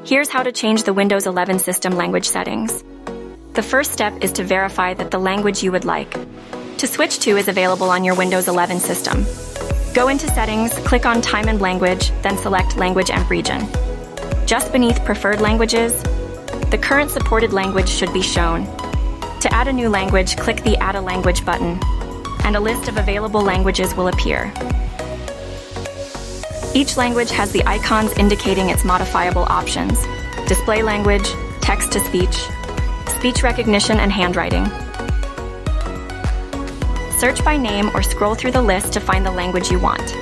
Here's how to change the Windows 11 system language settings. The first step is to verify that the language you would like to switch to is available on your Windows 11 system. Go into Settings, click on Time and Language, then select Language and Region. Just beneath Preferred Languages, the current supported language should be shown. To add a new language, click the Add a Language button, and a list of available languages will appear. Each language has the icons indicating its modifiable options: display language, text-to-speech, speech recognition, and handwriting. Search by name or scroll through the list to find the language you want.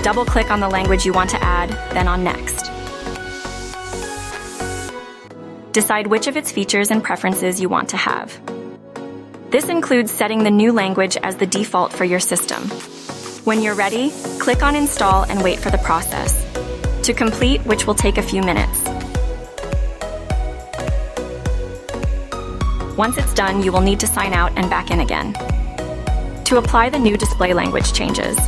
Double-click on the language you want to add, then on Next. Decide which of its features and preferences you want to have. This includes setting the new language as the default for your system. When you're ready, click on Install and wait for the process to complete, which will take a few minutes. Once it's done, you will need to sign out and back in again to apply the new display language changes.